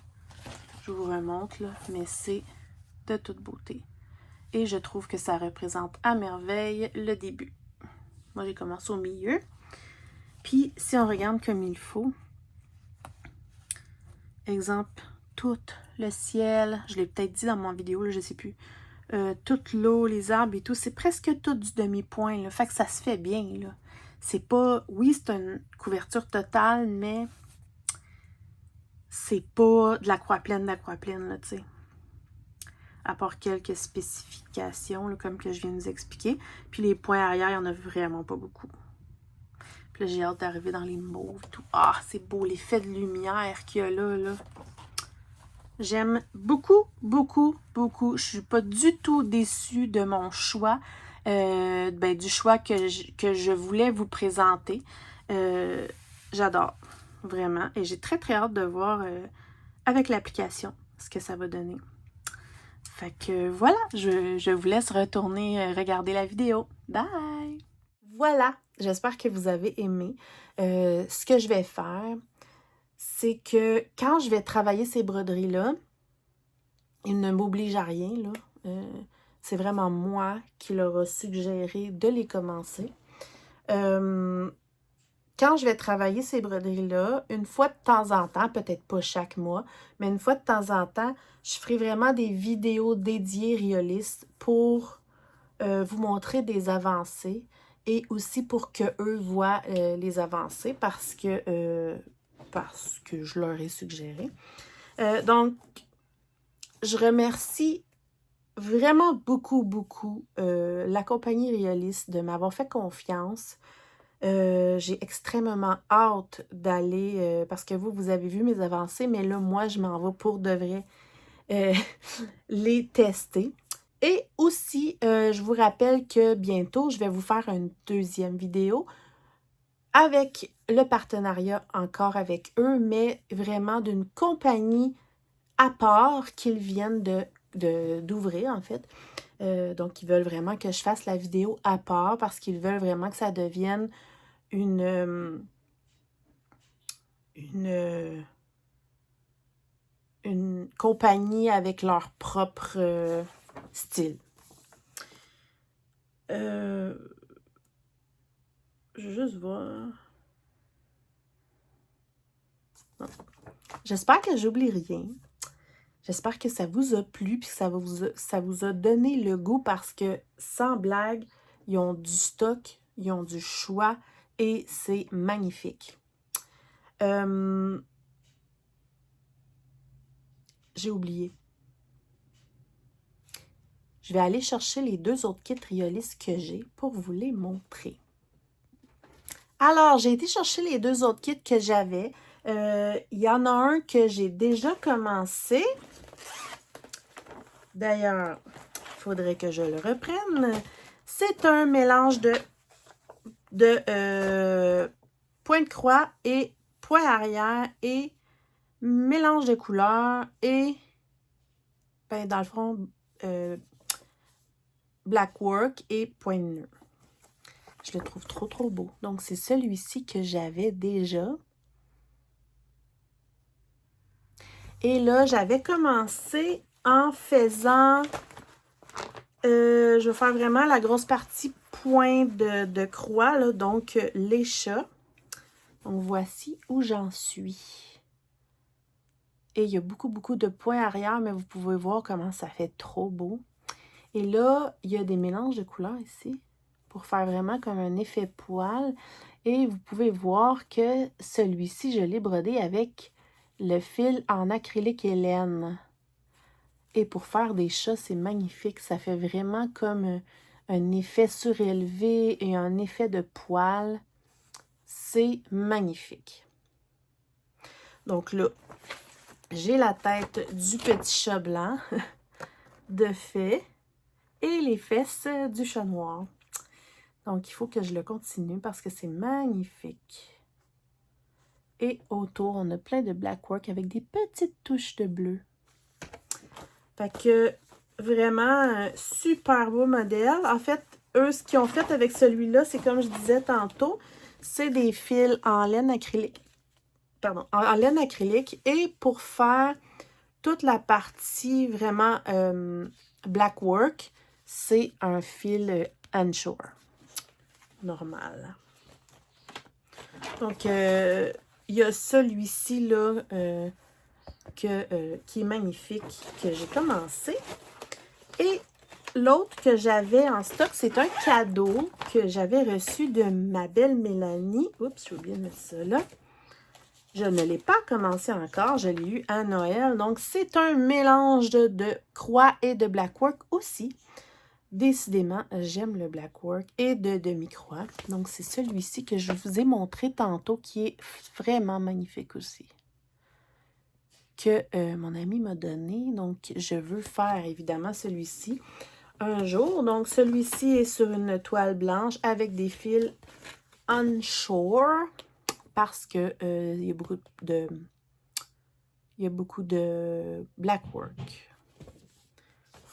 Je vous remonte là, mais c'est de toute beauté. Et je trouve que ça représente à merveille le début. Moi, j'ai commencé au milieu. Puis, si on regarde comme il faut, exemple, tout le ciel, je l'ai peut-être dit dans mon vidéo, là, je sais plus, toute l'eau, les arbres et tout, c'est presque tout du demi-point, là. Fait que ça se fait bien, là. C'est pas... Oui, c'est une couverture totale, mais c'est pas de la croix pleine, là, tu sais. À part quelques spécifications, là, comme que je viens de vous expliquer. Puis les points arrière, il n'y en a vraiment pas beaucoup. Puis là, j'ai hâte d'arriver dans les mauves, tout. Ah, c'est beau, l'effet de lumière qu'il y a là, là. J'aime beaucoup, beaucoup, beaucoup. Je suis pas du tout déçue de mon choix, du choix que je voulais vous présenter. J'adore, vraiment. Et j'ai très, très hâte de voir avec l'application ce que ça va donner. Fait que voilà, je vous laisse retourner regarder la vidéo. Bye! Voilà, j'espère que vous avez aimé. Ce que je vais faire, c'est que quand je vais travailler ces broderies-là, il ne m'oblige à rien, là. C'est vraiment moi qui leur a suggéré de les commencer. Quand je vais travailler ces broderies-là, une fois de temps en temps, peut-être pas chaque mois, mais une fois de temps en temps, je ferai vraiment des vidéos dédiées Riolis pour vous montrer des avancées et aussi pour qu'eux voient les avancées parce que je leur ai suggéré. Donc, je remercie vraiment beaucoup, beaucoup la compagnie Riolis de m'avoir fait confiance. J'ai extrêmement hâte d'aller, parce que vous avez vu mes avancées, mais là, moi, je m'en vais pour de vrai les tester. Et aussi, je vous rappelle que bientôt, je vais vous faire une deuxième vidéo avec le partenariat encore avec eux, mais vraiment d'une compagnie à part qu'ils viennent d'ouvrir, en fait. Donc, ils veulent vraiment que je fasse la vidéo à part parce qu'ils veulent vraiment que ça devienne une compagnie avec leur propre style. Je vais juste voir. J'espère que j'oublie rien. J'espère que ça vous a plu puis que ça vous a donné le goût parce que, sans blague, ils ont du stock, ils ont du choix et c'est magnifique. J'ai oublié. Je vais aller chercher les deux autres kits Riolis que j'ai pour vous les montrer. Alors, j'ai été chercher les deux autres kits que j'avais. Il y en a un que j'ai déjà commencé. D'ailleurs, il faudrait que je le reprenne. C'est un mélange de point de croix et point arrière et mélange de couleurs et, ben, dans le fond, black work et point de nœud. Je le trouve trop, trop beau. Donc, c'est celui-ci que j'avais déjà. Et là, j'avais commencé en faisant... je vais faire vraiment la grosse partie point de croix, là, donc les chats. Donc, voici où j'en suis. Et il y a beaucoup, beaucoup de points arrière, mais vous pouvez voir comment ça fait trop beau. Et là, il y a des mélanges de couleurs ici pour faire vraiment comme un effet poil. Et vous pouvez voir que celui-ci, je l'ai brodé avec le fil en acrylique et laine. Et pour faire des chats, c'est magnifique. Ça fait vraiment comme un effet surélevé et un effet de poil. c'est magnifique. Donc là, j'ai la tête du petit chat blanc de fait et les fesses du chat noir. Donc, il faut que je le continue parce que c'est magnifique. Et autour, on a plein de blackwork avec des petites touches de bleu. Fait que, vraiment, super beau modèle. En fait, eux, ce qu'ils ont fait avec celui-là, c'est comme je disais tantôt, c'est des fils en laine acrylique. Pardon, en laine acrylique. Et pour faire toute la partie vraiment blackwork, c'est un fil Anshore. Normal. Donc, il y a celui-ci là qui est magnifique, que j'ai commencé. Et l'autre que j'avais en stock, c'est un cadeau que j'avais reçu de ma belle Mélanie. Oups, j'ai oublié de mettre ça là. Je ne l'ai pas commencé encore, je l'ai eu à Noël. Donc, c'est un mélange de croix et de blackwork aussi. Décidément, j'aime le blackwork et de demi-croix. Donc, c'est celui-ci que je vous ai montré tantôt qui est vraiment magnifique aussi. Que mon ami m'a donné. Donc, je veux faire évidemment celui-ci un jour. Donc, celui-ci est sur une toile blanche avec des fils Anshore parce que il y a beaucoup de blackwork.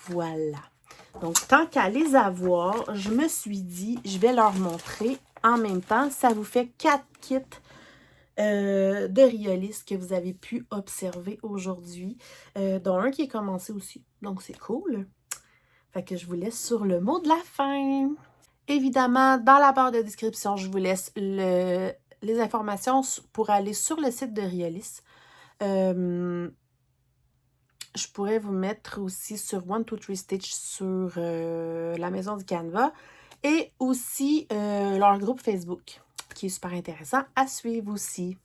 Voilà. Donc, tant qu'à les avoir, je me suis dit, je vais leur montrer en même temps. Ça vous fait 4 kits de Riolis que vous avez pu observer aujourd'hui, dont un qui est commencé aussi. Donc, c'est cool. Fait que je vous laisse sur le mot de la fin. Évidemment, dans la barre de description, je vous laisse les informations pour aller sur le site de Riolis. Je pourrais vous mettre aussi sur 123 Stitch sur la maison du Canva et aussi leur groupe Facebook qui est super intéressant à suivre aussi.